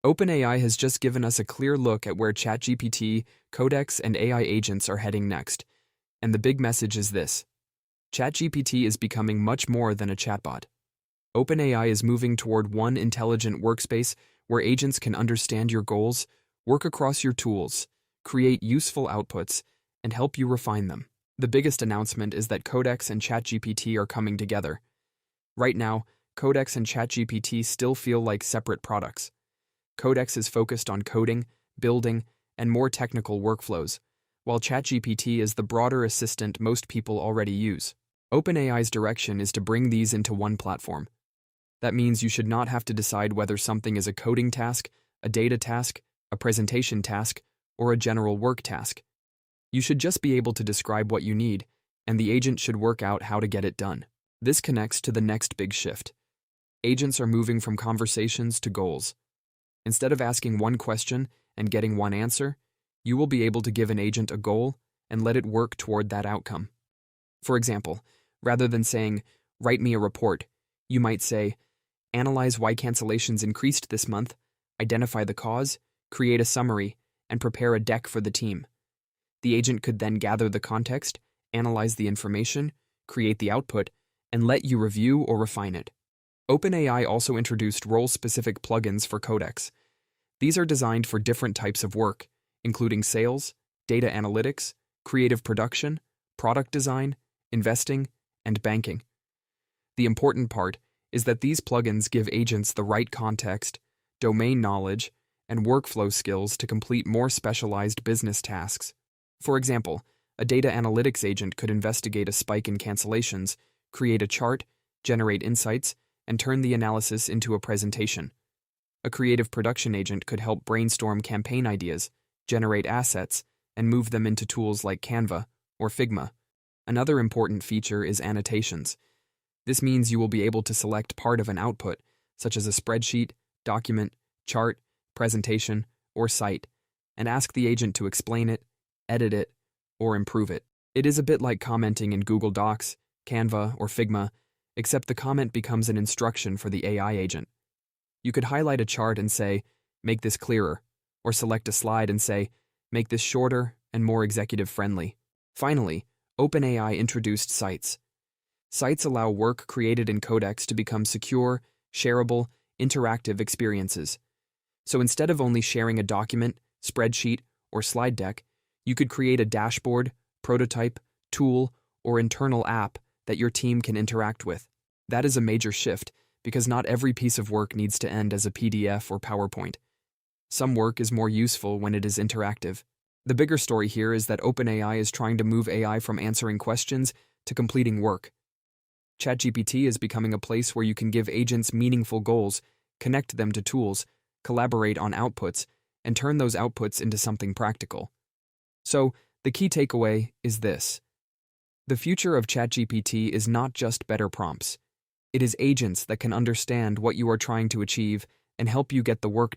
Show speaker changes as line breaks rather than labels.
OpenAI has just given us a clear look at where ChatGPT, Codex, and AI agents are heading next. And the big message is this: ChatGPT is becoming much more than a chatbot. OpenAI is moving toward one intelligent workspace where agents can understand your goals, work across your tools, create useful outputs, and help you refine them. The biggest announcement is that Codex and ChatGPT are coming together. Right now, Codex and ChatGPT still feel like separate products. Codex is focused on coding, building, and more technical workflows, while ChatGPT is the broader assistant most people already use. OpenAI's direction is to bring these into one platform. That means you should not have to decide whether something is a coding task, a data task, a presentation task, or a general work task. You should just be able to describe what you need, and the agent should work out how to get it done. This connects to the next big shift. Agents are moving from conversations to goals. Instead of asking one question and getting one answer, you will be able to give an agent a goal and let it work toward that outcome. For example, rather than saying, "Write me a report," you might say, "Analyze why cancellations increased this month, identify the cause, create a summary, and prepare a deck for the team." The agent could then gather the context, analyze the information, create the output, and let you review or refine it. OpenAI also introduced role-specific plugins for Codex. These are designed for different types of work, including sales, data analytics, creative production, product design, investing, and banking. The important part is that these plugins give agents the right context, domain knowledge, and workflow skills to complete more specialized business tasks. For example, a data analytics agent could investigate a spike in cancellations, create a chart, generate insights, and turn the analysis into a presentation. A creative production agent could help brainstorm campaign ideas, generate assets, and move them into tools like Canva or Figma. Another important feature is annotations. This means you will be able to select part of an output, such as a spreadsheet, document, chart, presentation, or site, and ask the agent to explain it, edit it, or improve it. It is a bit like commenting in Google Docs, Canva, or Figma, except the comment becomes an instruction for the AI agent. You could highlight a chart and say, "Make this clearer," or select a slide and say, "Make this shorter and more executive-friendly." Finally, OpenAI introduced Sites. Sites allow work created in Codex to become secure, shareable, interactive experiences. So instead of only sharing a document, spreadsheet, or slide deck, you could create a dashboard, prototype, tool, or internal app that your team can interact with. That is a major shift, because not every piece of work needs to end as a PDF or PowerPoint. Some work is more useful when it is interactive. The bigger story here is that OpenAI is trying to move AI from answering questions to completing work. ChatGPT is becoming a place where you can give agents meaningful goals, connect them to tools, collaborate on outputs, and turn those outputs into something practical. So, the key takeaway is this: the future of ChatGPT is not just better prompts. It is agents that can understand what you are trying to achieve and help you get the work done.